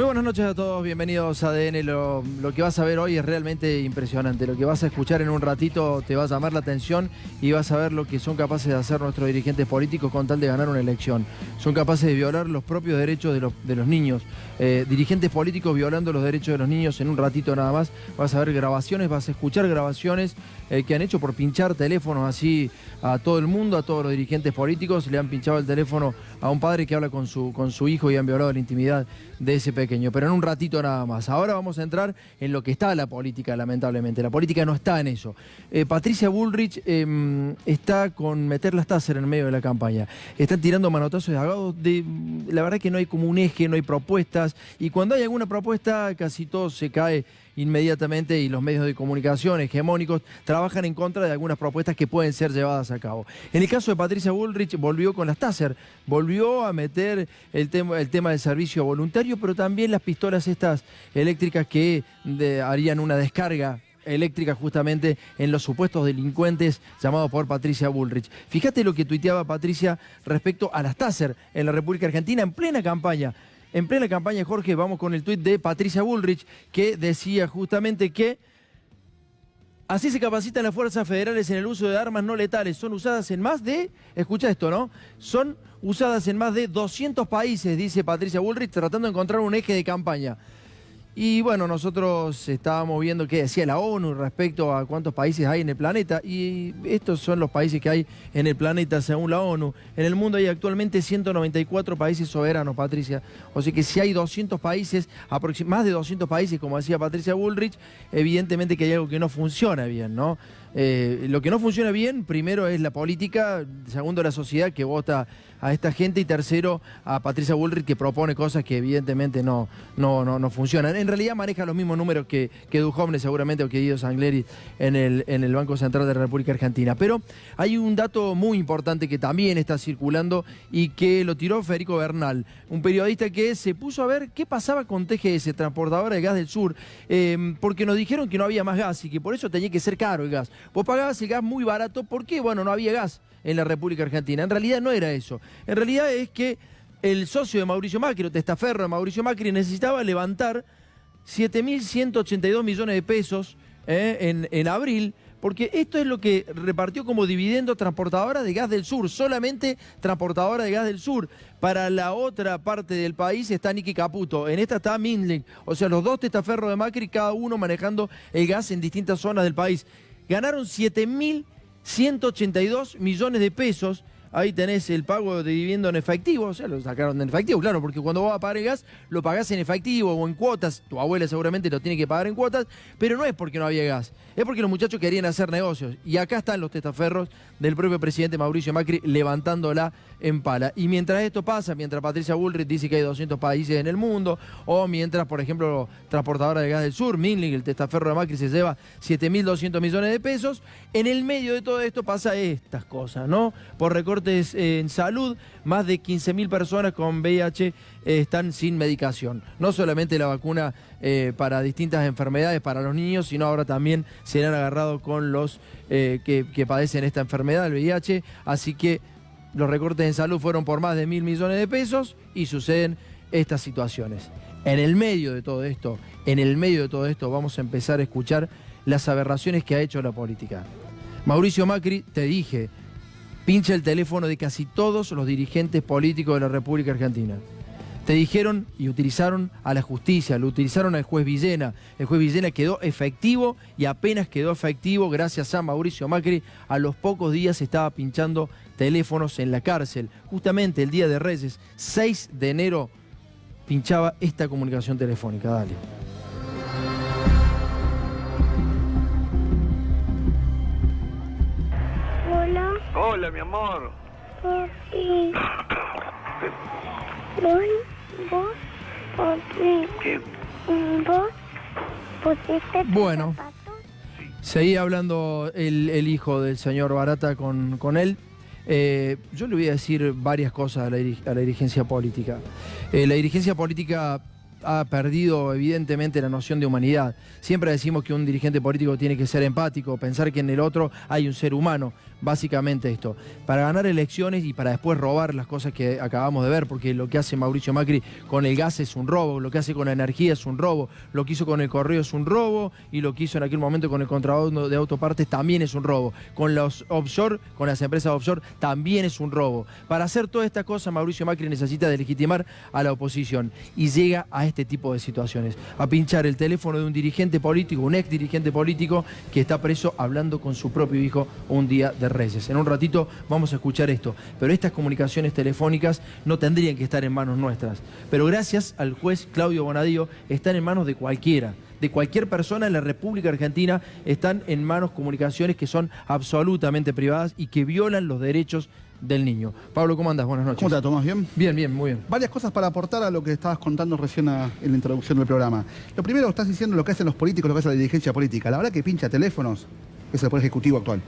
Muy buenas noches a todos, bienvenidos a ADN. Lo que vas a ver hoy es realmente impresionante. Lo que vas a escuchar en un ratito te va a llamar la atención y vas a ver lo que son capaces de hacer nuestros dirigentes políticos con tal de ganar una elección. Son capaces de violar los propios derechos de los niños. Dirigentes políticos violando los derechos de los niños en un ratito nada más. Vas a ver grabaciones, vas a escuchar grabaciones que han hecho por pinchar teléfonos así a todo el mundo, a todos los dirigentes políticos. Le han pinchado el teléfono a un padre que habla con su hijo y han violado la intimidad de ese pequeño, pero en un ratito nada más. Ahora vamos a entrar en lo que está la política, lamentablemente. La política no está en eso. Patricia Bullrich está con meter las taser en medio de la campaña. Están tirando manotazos de agados. La verdad que no hay como un eje, no hay propuestas, y cuando hay alguna propuesta casi todo se cae inmediatamente y los medios de comunicación hegemónicos trabajan en contra de algunas propuestas que pueden ser llevadas a cabo. En el caso de Patricia Bullrich volvió con las taser, volvió a meter el tema del servicio voluntario, pero también las pistolas estas eléctricas que harían una descarga eléctrica justamente en los supuestos delincuentes llamados por Patricia Bullrich. Fíjate lo que tuiteaba Patricia respecto a las taser en la República Argentina en plena campaña. En plena campaña, Jorge, vamos con el tuit de Patricia Bullrich, que decía justamente que así se capacitan las fuerzas federales en el uso de armas no letales. Son usadas en más de, escucha esto, ¿no? Son usadas en más de 200 países, dice Patricia Bullrich, tratando de encontrar un eje de campaña. Y bueno, nosotros estábamos viendo qué decía la ONU respecto a cuántos países hay en el planeta, y estos son los países que hay en el planeta según la ONU. En el mundo hay actualmente 194 países soberanos, Patricia. O sea que si hay 200 países, más de 200 países, como decía Patricia Bullrich, evidentemente que hay algo que no funciona bien, ¿no? Lo que no funciona bien, primero es la política, segundo la sociedad que vota a esta gente, y tercero a Patricia Bullrich, que propone cosas que evidentemente no funcionan. En realidad maneja los mismos números que Duhovne seguramente, o que Guido Zangleri en el Banco Central de la República Argentina. Pero hay un dato muy importante que también está circulando y que lo tiró Federico Bernal, un periodista que se puso a ver qué pasaba con TGS, Transportadora de Gas del Sur, porque nos dijeron que no había más gas y que por eso tenía que ser caro el gas. Vos pagabas el gas muy barato porque, bueno, no había gas en la República Argentina. En realidad no era eso. En realidad es que el socio de Mauricio Macri, o testaferro de Mauricio Macri, necesitaba levantar 7.182 millones de pesos en abril, porque esto es lo que repartió como dividendo Transportadora de Gas del Sur, solamente Transportadora de Gas del Sur. Para la otra parte del país está Nicky Caputo, en esta está Minlink, o sea, los dos testaferros de Macri, cada uno manejando el gas en distintas zonas del país. Ganaron 7.182 millones de pesos. Ahí tenés el pago de dividendo en efectivo, o sea, lo sacaron en efectivo, claro, porque cuando vos vas a pagar el gas, lo pagás en efectivo o en cuotas. Tu abuela seguramente lo tiene que pagar en cuotas, pero no es porque no había gas, es porque los muchachos querían hacer negocios. Y acá están los testaferros del propio presidente Mauricio Macri levantándola en pala. Y mientras esto pasa, mientras Patricia Bullrich dice que hay 200 países en el mundo, o mientras, por ejemplo, Transportadora de Gas del Sur, Minlink, el testaferro de Macri, se lleva 7.200 millones de pesos, en el medio de todo esto pasa estas cosas, ¿no? Por recortes en salud, más de 15.000 personas con VIH están sin medicación. No solamente la vacuna para distintas enfermedades para los niños, sino ahora también se han agarrado con los que padecen esta enfermedad, el VIH. Así que los recortes en salud fueron por más de 1.000 millones de pesos y suceden estas situaciones. En el medio de todo esto, vamos a empezar a escuchar las aberraciones que ha hecho la política. Mauricio Macri, te dije, pincha el teléfono de casi todos los dirigentes políticos de la República Argentina. Te dijeron y utilizaron a la justicia, lo utilizaron al juez Villena. El juez Villena quedó efectivo, y apenas quedó efectivo gracias a Mauricio Macri, a los pocos días estaba pinchando teléfonos en la cárcel. Justamente el día de Reyes, 6 de enero, pinchaba esta comunicación telefónica. Dale. Hola. Hola, mi amor. Papi. Vos pusiste Bueno, seguía hablando el hijo del señor Barata con él. Yo le voy a decir varias cosas a la dirigencia política. La dirigencia política ha perdido evidentemente la noción de humanidad. Siempre decimos que un dirigente político tiene que ser empático, pensar que en el otro hay un ser humano, básicamente esto. Para ganar elecciones y para después robar las cosas que acabamos de ver, porque lo que hace Mauricio Macri con el gas es un robo, lo que hace con la energía es un robo, lo que hizo con el correo es un robo y lo que hizo en aquel momento con el contrabando de autopartes también es un robo. Con los offshore, con las empresas offshore, también es un robo. Para hacer todas estas cosas, Mauricio Macri necesita legitimar a la oposición y llega a este tipo de situaciones, a pinchar el teléfono de un dirigente político, un ex dirigente político que está preso hablando con su propio hijo un día de Reyes. En un ratito vamos a escuchar esto, pero estas comunicaciones telefónicas no tendrían que estar en manos nuestras. Pero gracias al juez Claudio Bonadío están en manos de cualquiera. De cualquier persona en la República Argentina están en manos comunicaciones que son absolutamente privadas y que violan los derechos del niño. Pablo, ¿cómo andás? Buenas noches. ¿Cómo te Tomás? ¿Bien? Bien, bien, muy bien. Varias cosas para aportar a lo que estabas contando recién en la introducción del programa. Lo primero, estás diciendo lo que hacen los políticos, lo que hace la dirigencia política. La verdad que pincha teléfonos es el Poder Ejecutivo actual.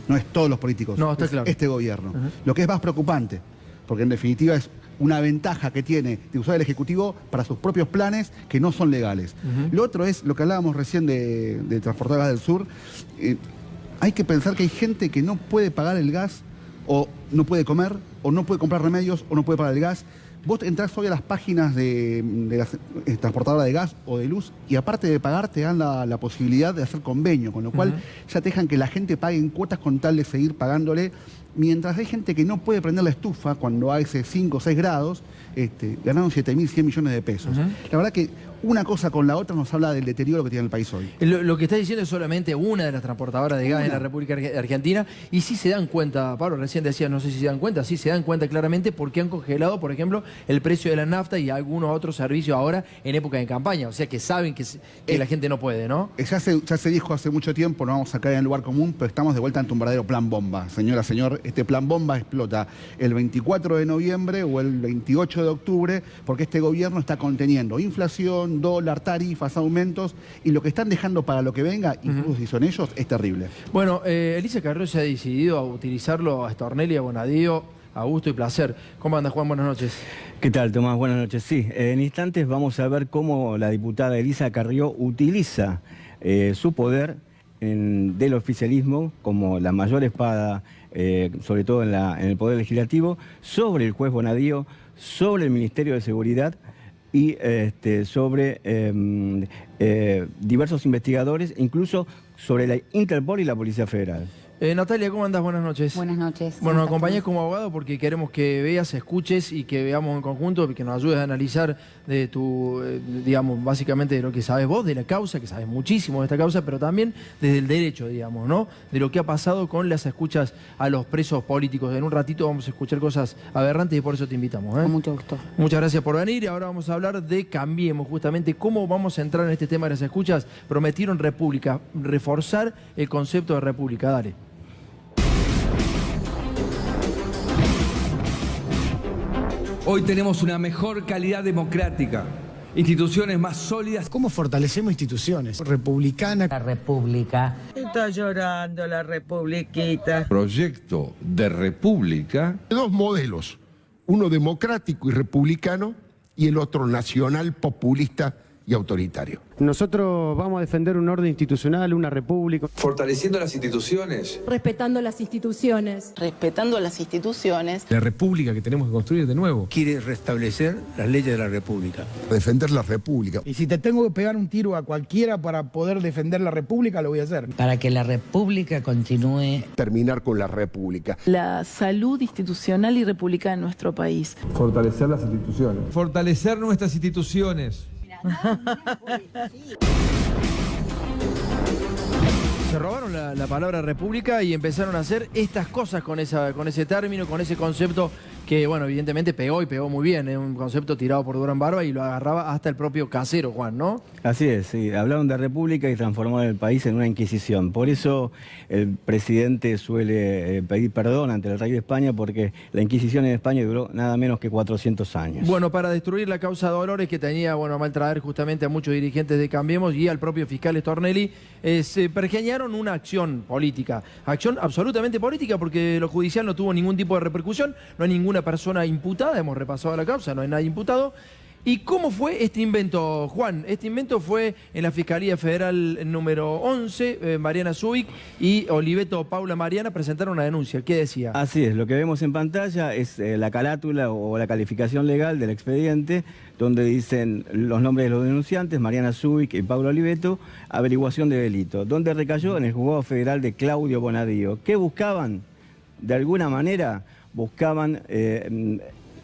No es todos los políticos. No, está es claro. este gobierno. Lo que es más preocupante, porque en definitiva es una ventaja que tiene de usar el Ejecutivo para sus propios planes que no son legales. Lo otro es lo que hablábamos recién de Transportadoras del Sur. Hay que pensar que hay gente que no puede pagar el gas o no puede comer, o no puede comprar remedios, o no puede pagar el gas. Vos entrás hoy a las páginas de las transportadoras de gas o de luz y aparte de pagar te dan la posibilidad de hacer convenio, con lo cual ya te dejan que la gente pague en cuotas con tal de seguir pagándole, mientras hay gente que no puede prender la estufa cuando hace 5 o 6 grados, ganaron 7.100 millones de pesos. La verdad que una cosa con la otra nos habla del deterioro que tiene el país hoy. Lo que está diciendo es solamente una de las transportadoras de gas en la República Argentina y sí se dan cuenta, Pablo recién decía, no sé si se dan cuenta, sí se dan cuenta claramente porque han congelado, por ejemplo, el precio de la nafta y algunos otros servicios ahora en época de campaña, o sea que saben que la gente no puede, ¿no? Ya se dijo hace mucho tiempo, no vamos a caer en el lugar común, pero estamos de vuelta ante un verdadero plan bomba. Señora, señor, este plan bomba explota el 24 de noviembre o el 28 de octubre porque este gobierno está conteniendo inflación, dólar, tarifas, aumentos, y lo que están dejando para lo que venga, incluso si son ellos, es terrible. Bueno, Elisa Carrió se ha decidido a utilizarlo a Stornelli, a Bonadío, a gusto y placer. ¿Cómo anda, Juan? Buenas noches. ¿Qué tal, Tomás? Buenas noches. Sí, en instantes vamos a ver cómo la diputada Elisa Carrió utiliza su poder del oficialismo como la mayor espada, sobre todo en el Poder Legislativo, sobre el juez Bonadío, sobre el Ministerio de Seguridad y sobre diversos investigadores, incluso sobre la Interpol y la Policía Federal. Natalia, ¿cómo andás? Buenas noches. Buenas noches. Bueno, nos acompañás como abogado porque queremos que veas, escuches y que veamos en conjunto, que nos ayudes a analizar de tu, digamos, básicamente de lo que sabes vos, de la causa, que sabes muchísimo de esta causa, pero también desde el derecho, digamos, ¿no? De lo que ha pasado con las escuchas a los presos políticos. En un ratito vamos a escuchar cosas aberrantes y por eso te invitamos. Con mucho gusto. Muchas gracias por venir y ahora vamos a hablar de Cambiemos, justamente cómo vamos a entrar en este tema de las escuchas. Prometieron república, reforzar el concepto de república. Dale. Hoy tenemos una mejor calidad democrática, instituciones más sólidas. ¿Cómo fortalecemos instituciones? Republicana. La República. Está llorando la republiquita. Proyecto de república. Dos modelos, uno democrático y republicano y el otro nacional, populista y autoritario. Nosotros vamos a defender un orden institucional, una república. Fortaleciendo las instituciones. Respetando las instituciones. Respetando las instituciones. La república que tenemos que construir de nuevo. Quiere restablecer las leyes de la república. Defender la república. Y si te tengo que pegar un tiro a cualquiera para poder defender la república, lo voy a hacer. Para que la república continúe. Terminar con la república. La salud institucional y republicana en nuestro país. Fortalecer las instituciones. Fortalecer nuestras instituciones. Se robaron la palabra república y empezaron a hacer estas cosas con ese término, con ese concepto que, bueno, evidentemente pegó y pegó muy bien. Es un concepto tirado por Durán Barba y lo agarraba hasta el propio casero, Juan, ¿no? Así es, sí. Hablaron de república y transformaron el país en una inquisición. Por eso el presidente suele pedir perdón ante el rey de España, porque la inquisición en España duró nada menos que 400 años. Bueno, para destruir la causa Dolores, que tenía, bueno, a mal traer justamente a muchos dirigentes de Cambiemos y al propio fiscal Stornelli, se pergeñaron una acción política. Acción absolutamente política porque lo judicial no tuvo ningún tipo de repercusión, no hay ninguna persona imputada, hemos repasado la causa, no hay nadie imputado. ¿Y cómo fue este invento, Juan? Este invento fue en la Fiscalía Federal número 11, Mariana Zubik y Oliveto Paula Mariana presentaron una denuncia. ¿Qué decía? Así es, lo que vemos en pantalla es la carátula o la calificación legal del expediente, donde dicen los nombres de los denunciantes, Mariana Zubik y Paula Oliveto, averiguación de delito, donde recayó en el Juzgado Federal de Claudio Bonadío. ¿Qué buscaban? De alguna manera buscaban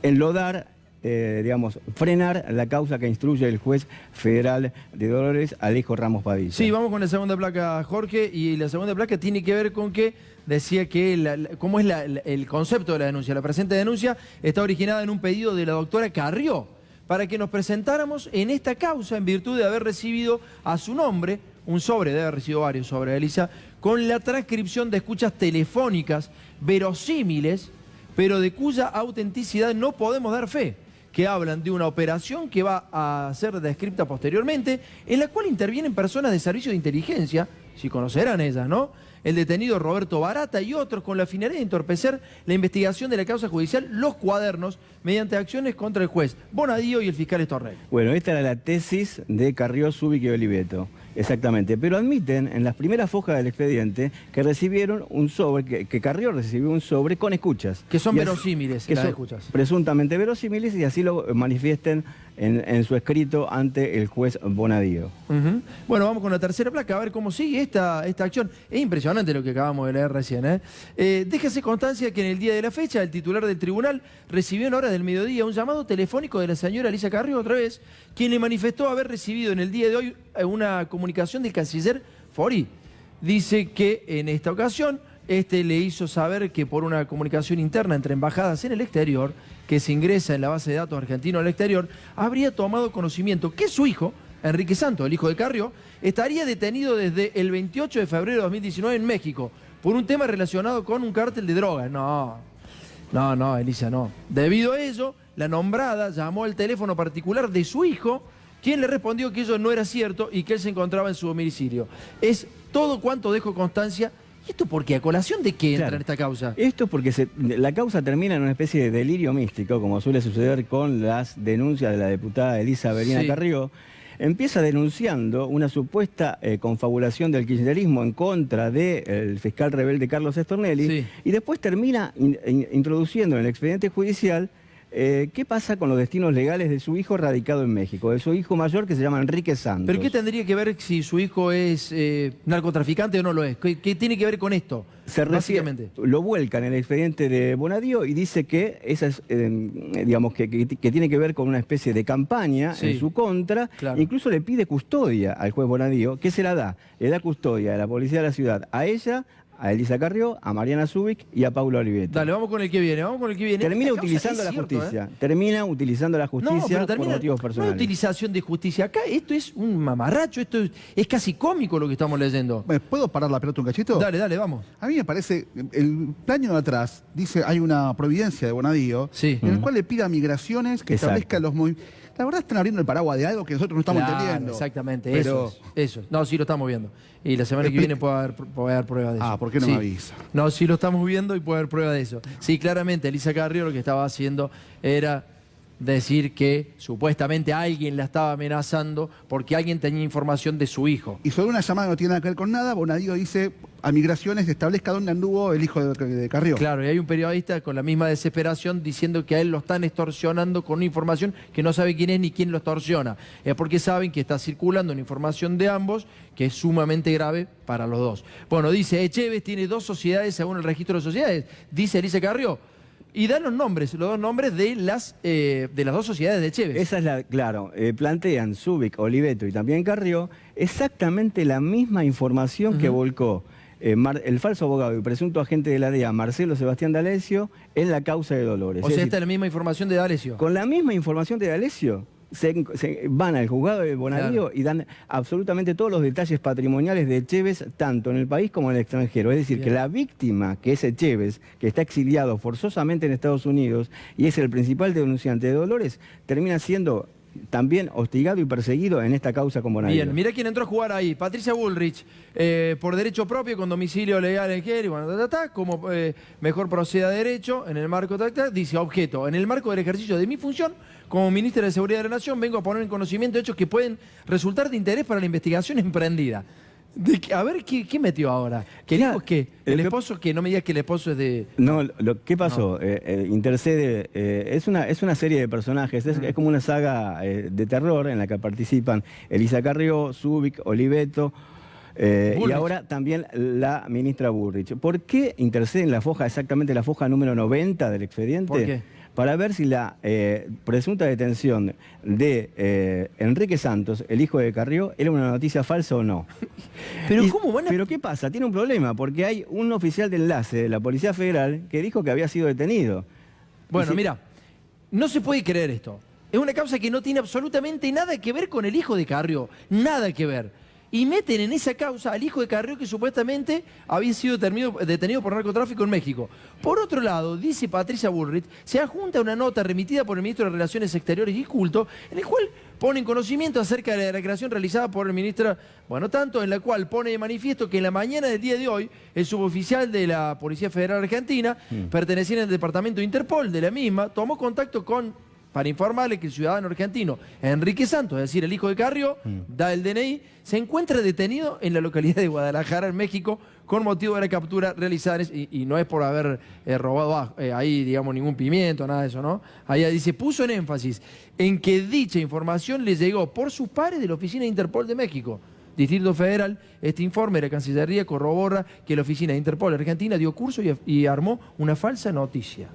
enlodar, digamos, frenar la causa que instruye el juez federal de Dolores, Alejo Ramos Padilla. Sí, vamos con la segunda placa, Jorge, y la segunda placa tiene que ver con que decía que cómo es el concepto de la denuncia. La presente denuncia está originada en un pedido de la doctora Carrió para que nos presentáramos en esta causa en virtud de haber recibido a su nombre un sobre, debe haber recibido varios sobres, Elisa, con la transcripción de escuchas telefónicas verosímiles, pero de cuya autenticidad no podemos dar fe, que hablan de una operación que va a ser descripta posteriormente, en la cual intervienen personas de servicio de inteligencia, si conocerán ellas, ¿no? El detenido Roberto Barata y otros con la finalidad de entorpecer la investigación de la causa judicial, los cuadernos, mediante acciones contra el juez Bonadío y el fiscal Estorrel. Bueno, esta era la tesis de Carrió, Zubik y Oliveto. Exactamente, pero admiten en las primeras hojas del expediente que recibieron un sobre, que Carrió recibió un sobre con escuchas. Que son verosímiles las escuchas. Presuntamente verosímiles y así lo manifiesten en su escrito ante el juez Bonadío. Bueno, vamos con la tercera placa, a ver cómo sigue esta acción. Es impresionante lo que acabamos de leer recién, ¿eh? Déjese constancia que en el día de la fecha el titular del tribunal recibió en horas del mediodía un llamado telefónico de la señora Elisa Carrió, otra vez, quien le manifestó haber recibido en el día de hoy una comunicación del canciller Fori. Dice que en esta ocasión le hizo saber que por una comunicación interna entre embajadas en el exterior, que se ingresa en la base de datos argentino al exterior, habría tomado conocimiento que su hijo, Enrique Santos, el hijo de Carrió, estaría detenido desde el 28 de febrero de 2019 en México por un tema relacionado con un cártel de drogas. No, Elisa, no. Debido a ello, la nombrada llamó al teléfono particular de su hijo, quien le respondió que eso no era cierto y que él se encontraba en su domicilio. Es todo cuanto dejo constancia. ¿Y esto por qué? ¿A colación de qué entra en esta causa? Esto porque la causa termina en una especie de delirio místico, como suele suceder con las denuncias de la diputada Elisa Verina Carrió. Empieza denunciando una supuesta confabulación del kirchnerismo en contra del fiscal rebelde Carlos Stornelli y después termina introduciendo en el expediente judicial qué pasa con los destinos legales de su hijo radicado en México, de su hijo mayor que se llama Enrique Santos. ¿Pero qué tendría que ver si su hijo es narcotraficante o no lo es? ¿Qué tiene que ver con esto? Básicamente. Lo vuelca en el expediente de Bonadío y dice que esa es, digamos, que tiene que ver con una especie de campaña en su contra. Claro. Incluso le pide custodia al juez Bonadío, que se la da. Le da custodia de la policía de la ciudad a ella, a Elisa Carrió, a Mariana Zubik y a Paula Oliveto. Dale, vamos con el que viene, Termina utilizando la justicia. Termina utilizando la justicia por motivos personales. No hay utilización de justicia. Acá esto es un mamarracho, esto es casi cómico lo que estamos leyendo. ¿Puedo parar la pelota un cachito? Dale, vamos. A mí me parece, el año de atrás, dice, hay una providencia de Bonadío, en el cual le pide a Migraciones que establezca los movimientos. La verdad están abriendo el paraguas de algo que nosotros no estamos entendiendo. Exactamente, eso es. No, sí lo estamos viendo. Y la semana que viene puede haber prueba de eso. ¿Por qué no me avisa? No, sí lo estamos viendo y puede haber prueba de eso. Sí, claramente, Elisa Carrió lo que estaba haciendo era decir que supuestamente alguien la estaba amenazando porque alguien tenía información de su hijo. Y sobre una llamada que no tiene nada que ver con nada, Bonadío dice a Migraciones establezca dónde anduvo el hijo de Carrió. Claro, y hay un periodista con la misma desesperación diciendo que a él lo están extorsionando con una información que no sabe quién es ni quién lo extorsiona. Es porque saben que está circulando una información de ambos que es sumamente grave para los dos. Bueno, dice, Echeves tiene 2 sociedades según el registro de sociedades, dice Elisa Carrió. Y dan los dos nombres de las 2 sociedades de Echeves. Esa es claro, plantean Zubik, Oliveto y también Carrió exactamente la misma información que volcó el falso abogado y presunto agente de la DEA, Marcelo Sebastián D'Alessio, en la causa de Dolores. O sea, esta es la misma información de D'Alessio. Con la misma información de D'Alessio se van al juzgado de Bonadío y dan absolutamente todos los detalles patrimoniales de Echeves, tanto en el país como en el extranjero. Es decir, que la víctima, que es Echeves, que está exiliado forzosamente en Estados Unidos y es el principal denunciante de Dolores, termina siendo también hostigado y perseguido en esta causa con Bonadío. Bien, mirá quién entró a jugar ahí. Patricia Bullrich, por derecho propio, con domicilio legal en Jerez, bueno, como mejor proceda a derecho, en el marco, dice objeto, en el marco del ejercicio de mi función como ministra de Seguridad de la Nación, vengo a poner en conocimiento hechos que pueden resultar de interés para la investigación emprendida. A ver, ¿qué metió ahora? ¿Qué dijo que el esposo, que no me digas que el esposo es de... No, ¿qué pasó? No. Intercede, es una serie de personajes, es como una saga de terror en la que participan Elisa Carrió, Zubik, Oliveto, y ahora también la ministra Bullrich. ¿Por qué intercede en la foja, exactamente la foja número 90 del expediente? ¿Por qué? Para ver si la presunta detención de Enrique Santos, el hijo de Carrió, era una noticia falsa o no. Pero ¿qué pasa? Tiene un problema, porque hay un oficial de enlace de la Policía Federal que dijo que había sido detenido. Bueno, mira, no se puede creer esto. Es una causa que no tiene absolutamente nada que ver con el hijo de Carrió. Nada que ver. Y meten en esa causa al hijo de Carrió, que supuestamente había sido detenido por narcotráfico en México. Por otro lado, dice Patricia Bullrich, se adjunta una nota remitida por el ministro de Relaciones Exteriores y Culto, en el cual pone en conocimiento acerca de la declaración realizada por el ministro, bueno, tanto en la cual pone de manifiesto que en la mañana del día de hoy, el suboficial de la Policía Federal Argentina, perteneciente al departamento de Interpol de la misma, tomó contacto para informarle que el ciudadano argentino Enrique Santos, es decir, el hijo de Carrió, da el DNI, se encuentra detenido en la localidad de Guadalajara, en México, con motivo de la captura realizada, y no es por haber robado ahí, digamos, ningún pimiento, nada de eso, ¿no? Ahí dice, puso en énfasis en que dicha información le llegó por sus pares de la Oficina de Interpol de México. Distrito Federal, este informe de la Cancillería corrobora que la Oficina de Interpol Argentina dio curso y armó una falsa noticia.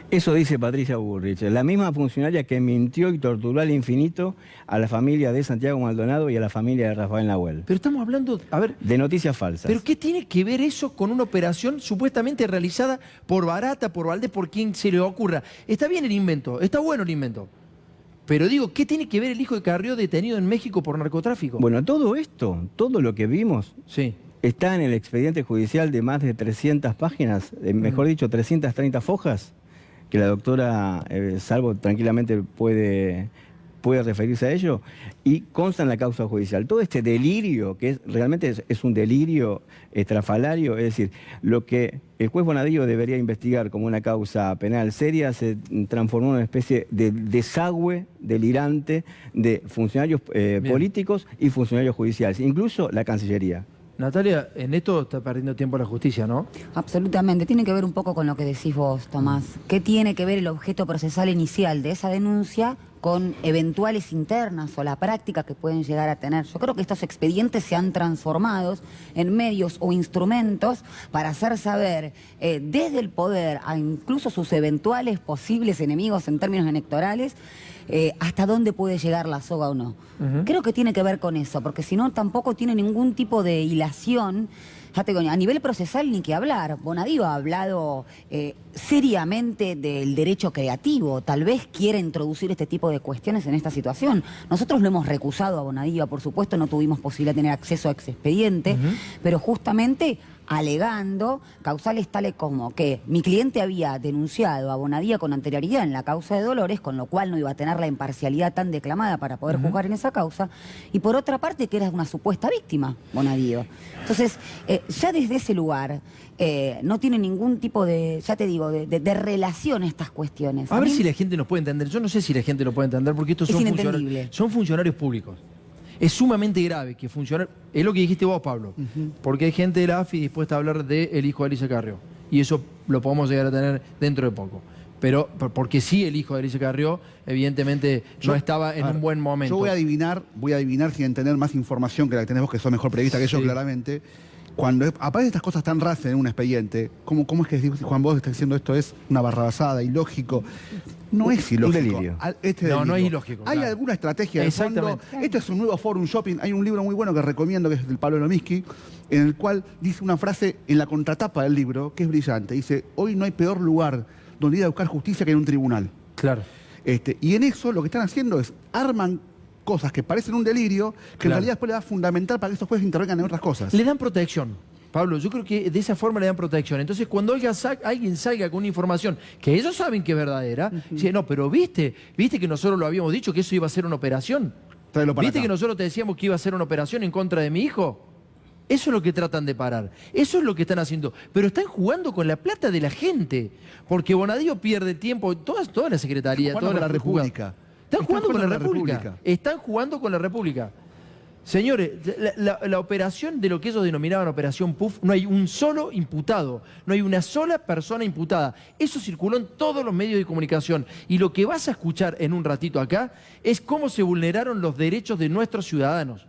Eso dice Patricia Bullrich, la misma funcionaria que mintió y torturó al infinito a la familia de Santiago Maldonado y a la familia de Rafael Nahuel. Pero estamos hablando, a ver... de noticias falsas. ¿Pero qué tiene que ver eso con una operación supuestamente realizada por Barata, por Valdés, por quien se le ocurra? Está bien el invento, está bueno el invento. Pero digo, ¿qué tiene que ver el hijo de Carrió detenido en México por narcotráfico? Bueno, todo esto, todo lo que vimos... Sí. Está en el expediente judicial de más de 300 páginas, mejor dicho, 330 fojas, que la doctora Salvo tranquilamente puede referirse a ello, y consta en la causa judicial. Todo este delirio, que realmente es un delirio estrafalario, es decir, lo que el juez Bonadío debería investigar como una causa penal seria, se transformó en una especie de desagüe delirante de funcionarios políticos y funcionarios judiciales, incluso la Cancillería. Natalia, en esto está perdiendo tiempo la justicia, ¿no? Absolutamente. Tiene que ver un poco con lo que decís vos, Tomás. ¿Qué tiene que ver el objeto procesal inicial de esa denuncia con eventuales internas o la práctica que pueden llegar a tener? Yo creo que estos expedientes se han transformado en medios o instrumentos para hacer saber desde el poder a incluso sus eventuales posibles enemigos en términos electorales hasta dónde puede llegar la soga o no. Creo que tiene que ver con eso, porque si no tampoco tiene ningún tipo de hilación. Ya te digo, a nivel procesal ni que hablar. Bonadío ha hablado seriamente del derecho creativo. Tal vez quiera introducir este tipo de cuestiones en esta situación. Nosotros lo hemos recusado a Bonadío, por supuesto, no tuvimos posibilidad de tener acceso a ese expediente, pero justamente alegando causales tales como que mi cliente había denunciado a Bonadío con anterioridad en la causa de Dolores, con lo cual no iba a tener la imparcialidad tan declamada para poder juzgar en esa causa, y por otra parte que era una supuesta víctima, Bonadío. Entonces, ya desde ese lugar no tiene ningún tipo de, ya te digo, de relación estas cuestiones. A ver si la gente nos puede entender. Yo no sé si la gente lo puede entender porque estos son funcionarios públicos. Es sumamente grave que funcionarios... Es lo que dijiste vos, Pablo. Porque hay gente de la AFI dispuesta a hablar del hijo de Elisa Carrió. Y eso lo podemos llegar a tener dentro de poco. Pero porque sí, el hijo de Elisa Carrió, evidentemente, no estaba en un buen momento. Yo voy a adivinar sin tener más información que la que tenés vos, que sos mejor periodista que yo, claramente. Cuando aparecen estas cosas tan raras en un expediente, ¿cómo es que Juan vos está diciendo esto es una barrabasada, ilógico? No es ilógico. Un delirio. No es ilógico. Hay alguna estrategia de fondo. Esto es un nuevo forum shopping. Hay un libro muy bueno que recomiendo, que es del Pablo Lominsky, en el cual dice una frase en la contratapa del libro, que es brillante. Dice, hoy no hay peor lugar donde ir a buscar justicia que en un tribunal. Claro. Y en eso lo que están haciendo es, arman cosas que parecen un delirio, que en realidad después le da fundamental para que estos jueces intervengan en otras cosas. Le dan protección. Pablo, yo creo que de esa forma le dan protección. Entonces, cuando alguien salga con una información que ellos saben que es verdadera, dicen, no, pero viste que nosotros lo habíamos dicho, que eso iba a ser una operación. ¿Viste que nosotros te decíamos que iba a ser una operación en contra de mi hijo? Eso es lo que tratan de parar. Eso es lo que están haciendo. Pero están jugando con la plata de la gente. Porque Bonadío pierde tiempo, toda la Secretaría, toda la República. Están jugando con la República. Están jugando con la República. Señores, la operación de lo que ellos denominaban Operación Puff, no hay un solo imputado, no hay una sola persona imputada. Eso circuló en todos los medios de comunicación. Y lo que vas a escuchar en un ratito acá es cómo se vulneraron los derechos de nuestros ciudadanos.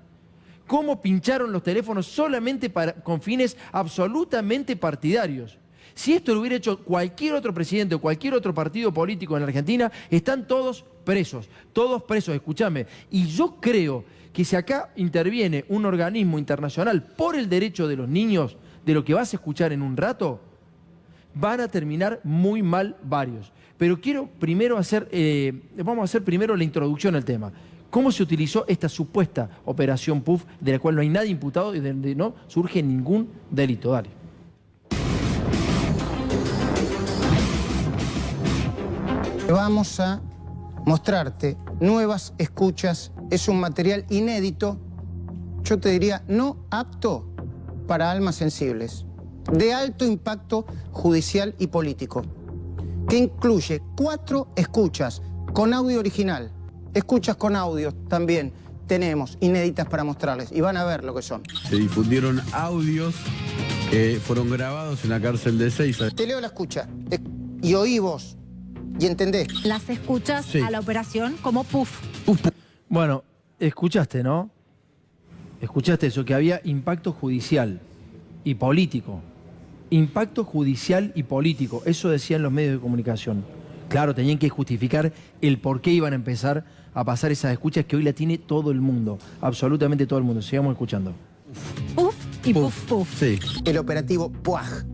Cómo pincharon los teléfonos solamente con fines absolutamente partidarios. Si esto lo hubiera hecho cualquier otro presidente o cualquier otro partido político en la Argentina, están todos presos, escúchame. Y yo creo que si acá interviene un organismo internacional por el derecho de los niños, de lo que vas a escuchar en un rato, van a terminar muy mal varios. Pero quiero primero vamos a hacer primero la introducción al tema. ¿Cómo se utilizó esta supuesta Operación Puff, de la cual no hay nadie imputado y de donde no surge ningún delito? Dale. Vamos a mostrarte nuevas escuchas. Es un material inédito, yo te diría no apto para almas sensibles, de alto impacto judicial y político, que incluye 4 escuchas con audio original. Escuchas con audio también tenemos inéditas para mostrarles y van a ver lo que son. Se difundieron audios que fueron grabados en la cárcel de Ezeiza. Te leo la escucha y oí vos y entendés. Las escuchas Sí. a la operación como puff. Bueno, escuchaste, ¿no? Escuchaste eso, que había impacto judicial y político. Impacto judicial y político, eso decían los medios de comunicación. Claro, tenían que justificar el por qué iban a empezar a pasar esas escuchas que hoy la tiene todo el mundo, absolutamente todo el mundo. Sigamos escuchando. Puff y puff, puff. Sí. El operativo PUAG.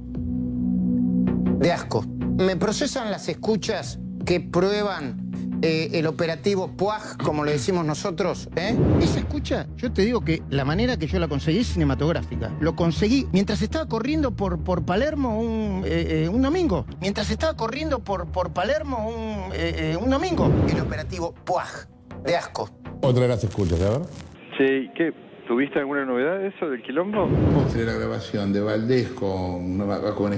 De asco. Me procesan las escuchas que prueban el operativo PUAG, como le decimos nosotros, ¿eh? Esa escucha, yo te digo que la manera que yo la conseguí es cinematográfica. Lo conseguí mientras estaba corriendo por Palermo un domingo. Mientras estaba corriendo por Palermo un domingo. El operativo PUAG. De asco. Otra de las escuchas, a ver. Sí, ¿qué? ¿Tuviste alguna novedad de eso, del quilombo? Mostré la grabación de Valdés con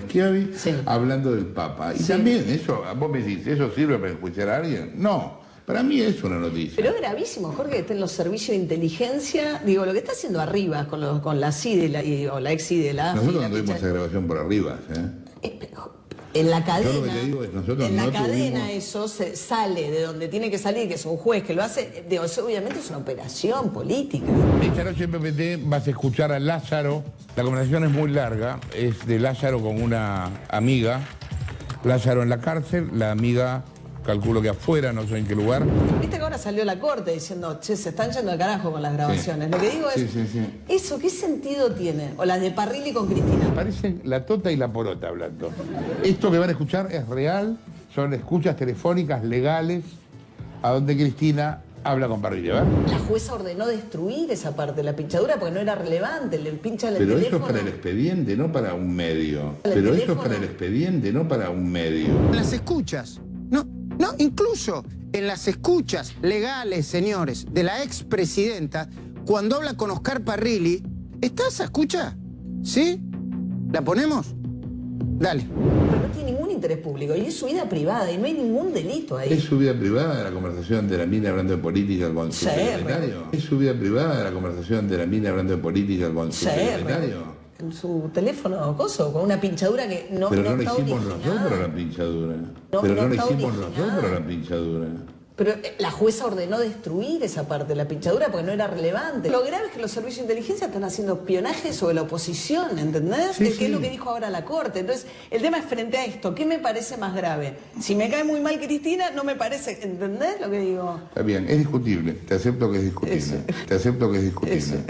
Schiavi hablando del Papa. Y también eso, vos me decís, ¿eso sirve para enjuiciar a alguien? No, para mí es una noticia. Pero es gravísimo, Jorge, que esté en los servicios de inteligencia. Digo, lo que está haciendo arriba con la CIDE o la ex CIDE de la AFI. Nosotros no tuvimos esa grabación por arriba, En la cadena, yo lo que te digo es, nosotros en la no cadena tuvimos... eso se sale de donde tiene que salir, que es un juez que lo hace. Digo, eso obviamente es una operación política. Esta noche en PPT vas a escuchar a Lázaro. La conversación es muy larga, es de Lázaro con una amiga. Lázaro en la cárcel, la amiga, calculo que afuera, no sé en qué lugar. Viste que ahora salió la corte diciendo, che, se están yendo al carajo con las grabaciones. Lo que digo es, ¿eso qué sentido tiene? O las de Parrilli con Cristina. Parecen la tota y la porota hablando. Esto que van a escuchar es real, son escuchas telefónicas legales a donde Cristina habla con Parrilli, ¿verdad? La jueza ordenó destruir esa parte de la pinchadura porque no era relevante, le pinchan el Pero teléfono. eso es para el expediente, no para un medio. ¿El Pero eso teléfono? es para el expediente, no para un medio. Las escuchas. No, incluso en las escuchas legales, señores, de la expresidenta, cuando habla con Oscar Parrilli, ¿está esa escucha? ¿Sí? ¿La ponemos? Dale. Pero no tiene ningún interés público y es su vida privada y no hay ningún delito ahí. ¿Es su vida privada la conversación de la mina hablando de política con su secretario? ¿Es su vida privada la conversación de la mina hablando de política con su secretario? En su teléfono, coso, con una pinchadura que no Pero no le está hicimos los dos para la pinchadura. Pero no le hicimos los dos para la pinchadura. Pero la jueza ordenó destruir esa parte de la pinchadura porque no era relevante. Lo grave es que los servicios de inteligencia están haciendo espionaje sobre la oposición, ¿entendés? Sí, Que es lo que dijo ahora la Corte. Entonces, el tema es frente a esto, ¿qué me parece más grave? Si me cae muy mal Cristina, no me parece, ¿entendés lo que digo? Está bien, es discutible. Te acepto que es discutible. Te acepto que es discutible.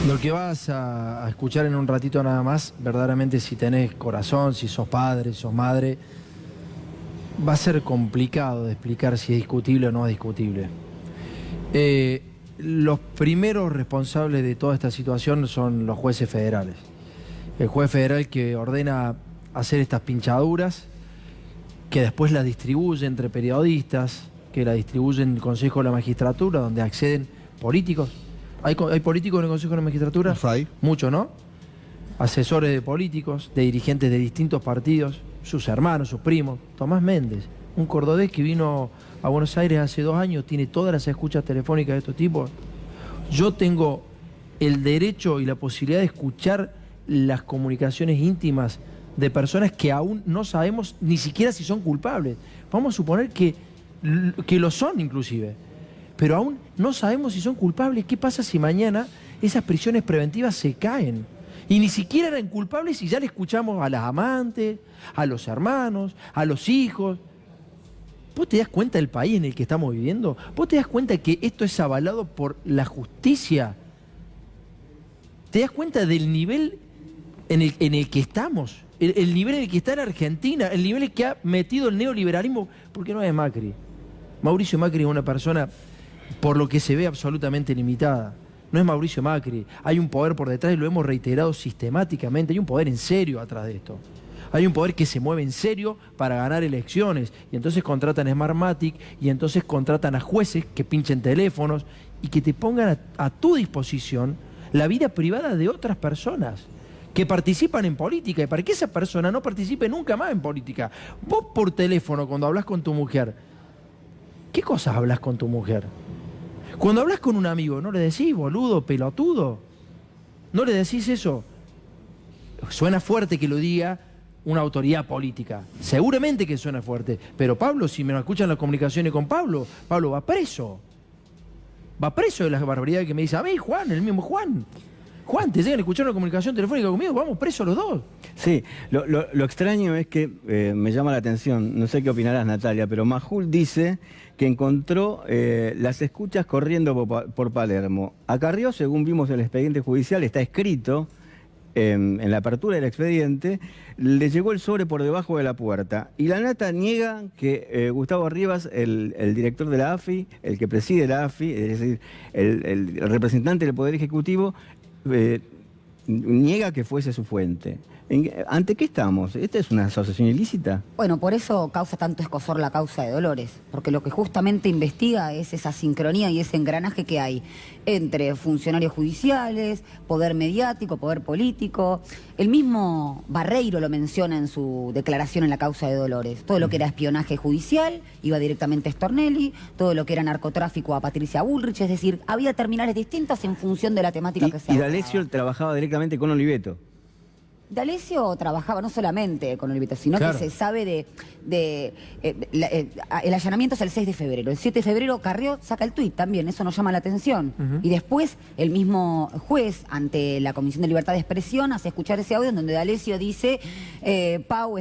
Lo que vas a escuchar en un ratito nada más, verdaderamente si tenés corazón, si sos padre, sos madre, Va a ser complicado de explicar si es discutible o no es discutible. Los primeros responsables de toda esta situación son los jueces federales. El juez federal que ordena hacer estas pinchaduras, que después las distribuye entre periodistas, que la distribuye en el Consejo de la Magistratura, donde acceden políticos. ¿Hay políticos en el Consejo de la Magistratura? Hay. Mucho, ¿no? Asesores de políticos, de dirigentes de distintos partidos, sus hermanos, sus primos. Tomás Méndez, un cordobés que vino a Buenos Aires hace 2 años, tiene todas las escuchas telefónicas de estos tipos. Yo tengo el derecho y la posibilidad de escuchar las comunicaciones íntimas de personas que aún no sabemos ni siquiera si son culpables. Vamos a suponer que lo son inclusive, pero aún no sabemos si son culpables. ¿Qué pasa si mañana esas prisiones preventivas se caen? Y ni siquiera eran culpables y ya le escuchamos a las amantes, a los hermanos, a los hijos. ¿Vos te das cuenta del país en el que estamos viviendo? ¿Vos te das cuenta que esto es avalado por la justicia? ¿Te das cuenta del nivel en el que estamos? El nivel en el que está en Argentina, el nivel en el que ha metido el neoliberalismo, porque no es Macri. Mauricio Macri es una persona, por lo que se ve, absolutamente limitada. No es Mauricio Macri. Hay un poder por detrás y lo hemos reiterado sistemáticamente. Hay un poder en serio atrás de esto. Hay un poder que se mueve en serio para ganar elecciones. Y entonces contratan a Smartmatic y entonces contratan a jueces que pinchen teléfonos y que te pongan a tu disposición la vida privada de otras personas que participan en política y para que esa persona no participe nunca más en política. Vos por teléfono cuando hablas con tu mujer, ¿qué cosas hablas con tu mujer? Cuando hablas con un amigo, ¿no le decís boludo, pelotudo? ¿No le decís eso? Suena fuerte que lo diga una autoridad política. Seguramente que suena fuerte. Pero Pablo, si me escuchan las comunicaciones con Pablo, Pablo va preso. Va preso de las barbaridades que me dice a mí, Juan, el mismo Juan. Juan, te llegan a escuchar una comunicación telefónica conmigo, vamos presos los dos. Sí, lo extraño es que me llama la atención, no sé qué opinarás Natalia, pero Majul dice que encontró las escuchas corriendo por Palermo. A Carrió, según vimos en el expediente judicial, está escrito en la apertura del expediente, le llegó el sobre por debajo de la puerta. Y la Nata niega que Gustavo Rivas, el director de la AFI, el que preside la AFI, es decir, el representante del Poder Ejecutivo, niega que fuese su fuente. ¿Ante qué estamos? ¿Esta es una asociación ilícita? Bueno, por eso causa tanto escozor la causa de Dolores, porque lo que justamente investiga es esa sincronía y ese engranaje que hay entre funcionarios judiciales, poder mediático, poder político. El mismo Barreiro lo menciona en su declaración en la causa de Dolores. Todo lo que era espionaje judicial iba directamente a Stornelli, todo lo que era narcotráfico a Patricia Bullrich, es decir, había terminales distintos en función de la temática que se abordaba. Y D'Alessio trabajaba directamente con Oliveto. D'Alessio trabajaba no solamente con Oliveto, sino claro, que se sabe el allanamiento es el 6 de febrero. El 7 de febrero Carrió saca el tuit también, eso nos llama la atención. Y después el mismo juez, ante la Comisión de Libertad de Expresión, hace escuchar ese audio en donde D'Alessio dice, Pau,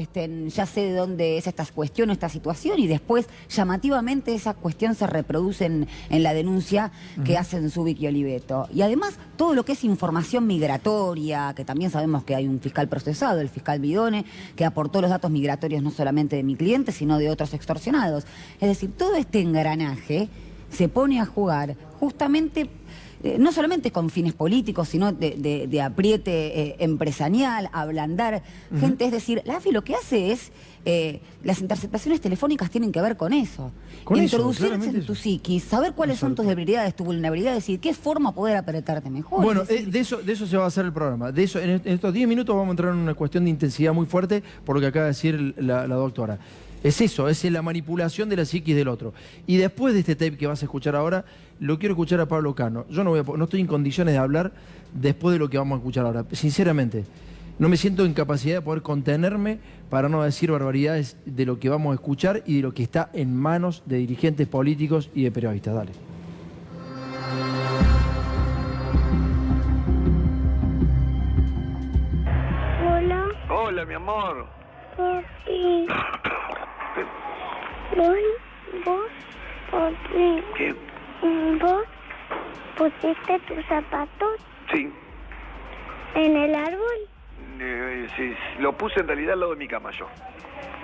ya sé de dónde es esta cuestión, esta situación, y después llamativamente esa cuestión se reproduce en la denuncia que hacen Zubik y Oliveto. Y además todo lo que es información migratoria, que también sabemos que hay un fiscal procesado, el fiscal Bidone, que aportó los datos migratorios no solamente de mi cliente, sino de otros extorsionados. Es decir, todo este engranaje se pone a jugar justamente, no solamente con fines políticos, sino de apriete empresarial, ablandar gente. Es decir, la AFI lo que hace es, las interceptaciones telefónicas tienen que ver con eso. Introducirse en tu psiquis, saber cuáles son tus debilidades, tus vulnerabilidades y de qué forma poder apretarte mejor. Bueno, de eso se va a hacer el programa. De eso, en estos 10 minutos vamos a entrar en una cuestión de intensidad muy fuerte por lo que acaba de decir la doctora. Es eso, es la manipulación de la psiquis del otro. Y después de este tape que vas a escuchar ahora, lo quiero escuchar a Pablo Cano. Yo no estoy en condiciones de hablar después de lo que vamos a escuchar ahora. Sinceramente, no me siento en capacidad de poder contenerme para no decir barbaridades de lo que vamos a escuchar y de lo que está en manos de dirigentes políticos y de periodistas. Dale. Hola. Hola, mi amor. Papi. ¿Vos? ¿Qué? ¿Vos pusiste tus zapatos? Sí. ¿En el árbol? lo puse en realidad al lado de mi cama yo.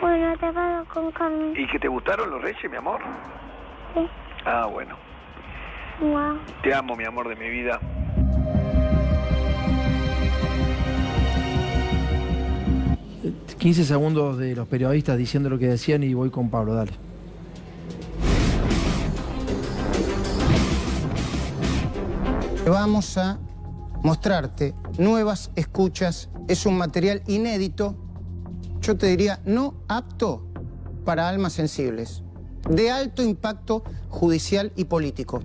Bueno, tapado con carne. ¿Y que te gustaron los reyes, mi amor? Sí. Ah, bueno. Wow. Te amo, mi amor de mi vida. Eh, 15 segundos de los periodistas diciendo lo que decían y voy con Pablo, dale. Vamos a mostrarte nuevas escuchas. Es un material inédito, yo te diría no apto para almas sensibles, de alto impacto judicial y político,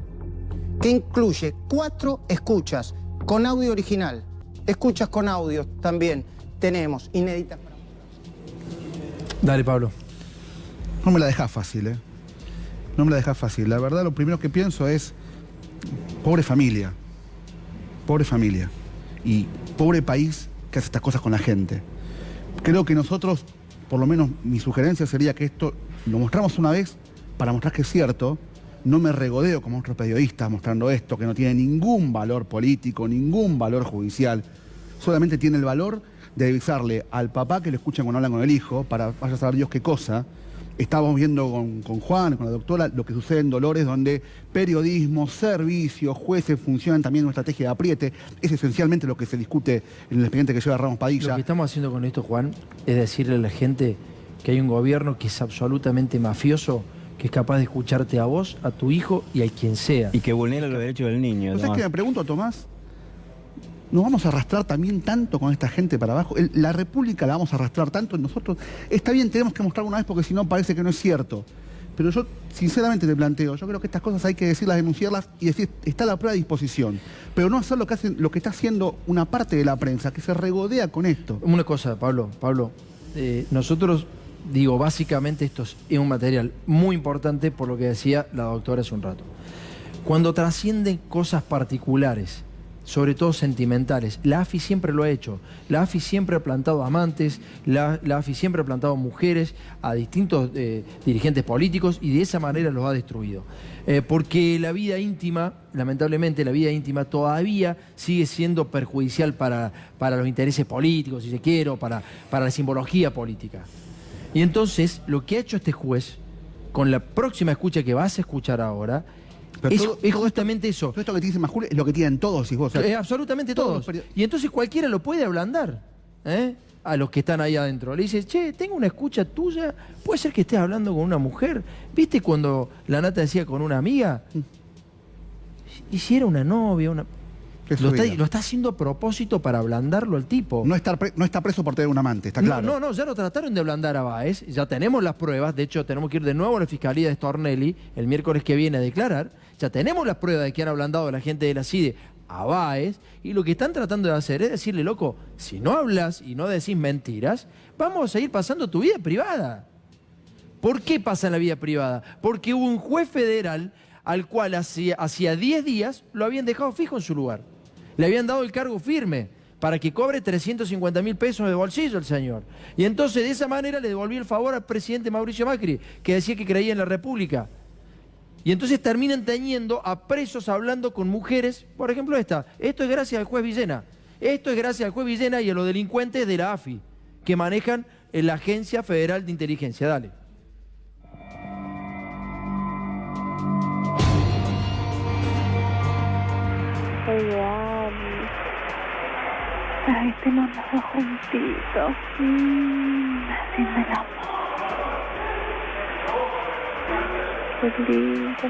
que incluye 4 escuchas con audio original. Escuchas con audio también tenemos, inéditas. Dale, Pablo. No me la dejás fácil, ¿eh? No me la dejás fácil. La verdad, lo primero que pienso es, pobre familia. Pobre familia. Y pobre país que hace estas cosas con la gente. Creo que nosotros, por lo menos mi sugerencia sería que esto lo mostramos una vez para mostrar que es cierto. No me regodeo como otros periodistas mostrando esto, que no tiene ningún valor político, ningún valor judicial. Solamente tiene el valor de avisarle al papá que lo escuchan cuando hablan con el hijo, para vaya a saber Dios qué cosa. Estamos viendo con Juan, con la doctora, lo que sucede en Dolores, donde periodismo, servicios, jueces funcionan también en una estrategia de apriete. Es esencialmente lo que se discute en el expediente que lleva Ramos Padilla. Lo que estamos haciendo con esto, Juan, es decirle a la gente que hay un gobierno que es absolutamente mafioso, que es capaz de escucharte a vos, a tu hijo y a quien sea. Y que vulnera los derechos del niño. ¿No sabes qué me pregunto, Tomás? ¿Nos vamos a arrastrar también tanto con esta gente para abajo? La República la vamos a arrastrar tanto nosotros. Está bien, tenemos que mostrar una vez porque si no parece que no es cierto. Pero yo sinceramente te planteo, yo creo que estas cosas hay que decirlas, denunciarlas y decir, está la prueba a disposición. Pero no hacer lo que está haciendo una parte de la prensa, que se regodea con esto. Una cosa, Pablo, nosotros, digo, básicamente esto es un material muy importante por lo que decía la doctora hace un rato. Cuando trascienden cosas particulares, sobre todo sentimentales. La AFI siempre lo ha hecho. La AFI siempre ha plantado amantes, la AFI siempre ha plantado mujeres a distintos dirigentes políticos y de esa manera los ha destruido. Porque la vida íntima, lamentablemente la vida íntima todavía sigue siendo perjudicial para los intereses políticos, si se quiere, o para la simbología política. Y entonces lo que ha hecho este juez, con la próxima escucha que vas a escuchar ahora, es justamente eso. Todo esto que te dice Majul es lo que tienen todos, hijos. O sea, absolutamente todos. Y entonces cualquiera lo puede ablandar, a los que están ahí adentro. Le dices, che, tengo una escucha tuya, puede ser que estés hablando con una mujer. ¿Viste cuando la Nata decía con una amiga? Y si era una novia, lo está haciendo a propósito para ablandarlo al tipo. No está preso por tener un amante, está claro. No, ya lo trataron de ablandar a Báez, ya tenemos las pruebas, de hecho tenemos que ir de nuevo a la Fiscalía de Stornelli el miércoles que viene a declarar, ya tenemos las pruebas de que han ablandado a la gente de la CIDE a Báez, y lo que están tratando de hacer es decirle, loco, si no hablas y no decís mentiras, vamos a seguir pasando tu vida privada. ¿Por qué pasa en la vida privada? Porque hubo un juez federal al cual hacía 10 días lo habían dejado fijo en su lugar. Le habían dado el cargo firme para que cobre 350.000 pesos de bolsillo el señor. Y entonces de esa manera le devolvió el favor al presidente Mauricio Macri, que decía que creía en la República. Y entonces terminan teniendo a presos hablando con mujeres, por ejemplo esta. Esto es gracias al juez Villena. Esto es gracias al juez Villena y a los delincuentes de la AFI, que manejan la Agencia Federal de Inteligencia. Dale. Ay, tenemos los dos juntitos. Haciendo el amor. Qué lindo.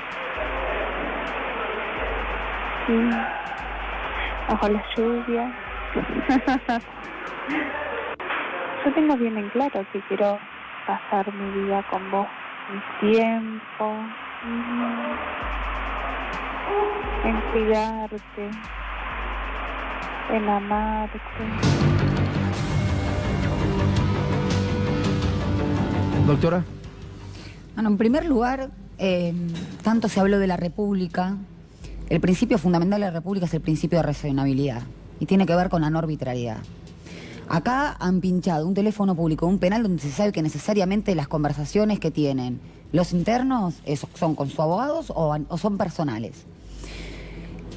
Bajo la lluvia. Yo tengo bien en claro que quiero pasar mi vida con vos, mi tiempo, en cuidarte, en amarte. Doctora. Bueno, en primer lugar, tanto se habló de la República. El principio fundamental de la República es el principio de razonabilidad y tiene que ver con la no arbitrariedad. Acá han pinchado un teléfono público, un penal donde se sabe que necesariamente las conversaciones que tienen los internos son con sus abogados o son personales.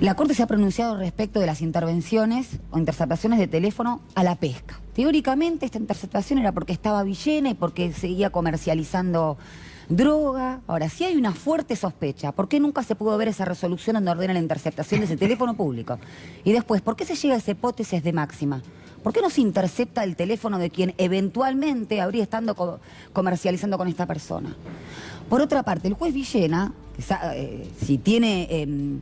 La Corte se ha pronunciado respecto de las intervenciones o interceptaciones de teléfono a la pesca. Teóricamente esta interceptación era porque estaba Villena y porque seguía comercializando droga. Ahora, si hay una fuerte sospecha, ¿por qué nunca se pudo ver esa resolución donde ordena la interceptación de ese teléfono público? Y después, ¿por qué se llega a esa hipótesis de máxima? ¿Por qué no se intercepta el teléfono de quien eventualmente habría estado comercializando con esta persona? Por otra parte, el juez Villena, si tiene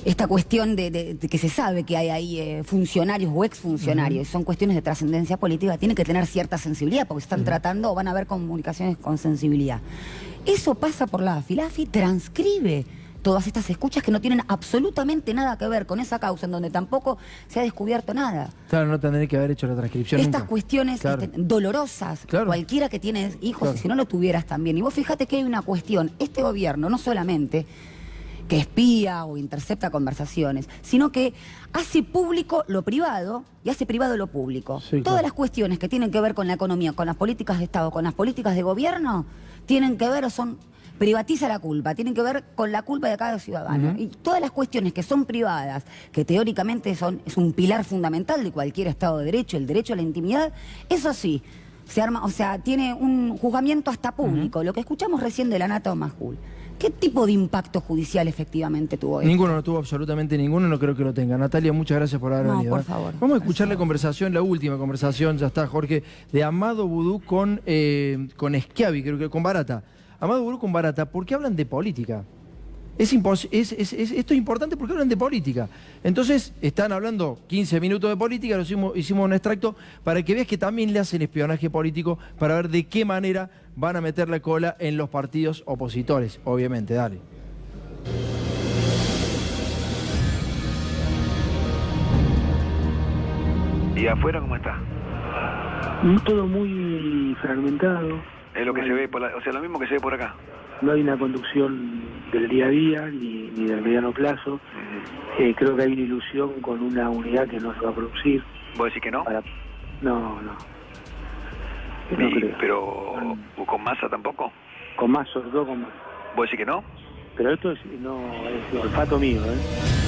esta cuestión de que se sabe que hay ahí funcionarios o exfuncionarios, son cuestiones de trascendencia política, tiene que tener cierta sensibilidad porque están tratando o van a haber comunicaciones con sensibilidad. Eso pasa por la AFI. La AFI transcribe todas estas escuchas que no tienen absolutamente nada que ver con esa causa, en donde tampoco se ha descubierto nada. Claro, no tendré que haber hecho la transcripción Estas nunca. cuestiones dolorosas, cualquiera que tiene hijos, y si no lo tuvieras también. Y vos fíjate que hay una cuestión, este gobierno no solamente que espía o intercepta conversaciones, sino que hace público lo privado y hace privado lo público. Todas las cuestiones que tienen que ver con la economía, con las políticas de Estado, con las políticas de gobierno, tienen que ver o son... privatiza la culpa, tienen que ver con la culpa de cada ciudadano. Y todas las cuestiones que son privadas, que teóricamente es un pilar fundamental de cualquier Estado de Derecho, el derecho a la intimidad, eso sí, se arma, o sea, tiene un juzgamiento hasta público. Lo que escuchamos recién de la Nata Majul. ¿Qué tipo de impacto judicial efectivamente tuvo esto? Ninguno, no tuvo absolutamente ninguno, no creo que lo tenga. Natalia, muchas gracias por haber venido. Por favor. Vamos a escuchar la conversación, la última conversación, ya está, Jorge, de Amado Vudú con Schiavi, creo que con Barata. Amado Vudú con Barata, ¿por qué hablan de política? Esto es importante porque hablan de política. Entonces, están hablando 15 minutos de política, hicimos un extracto para que veas que también le hacen espionaje político para ver de qué manera van a meter la cola en los partidos opositores, obviamente. Dale. ¿Y afuera cómo está? Todo muy fragmentado. Es lo que se ve, o sea, lo mismo que se ve por acá. No hay una conducción del día a día ni del mediano plazo. Creo que hay una ilusión con una unidad que no se va a producir. ¿Vos decís que no? No. No creo. Pero con Massa tampoco. Con Massa, sobre todo con Massa. ¿Vos decís que no? Pero esto es olfato mío, ¿eh?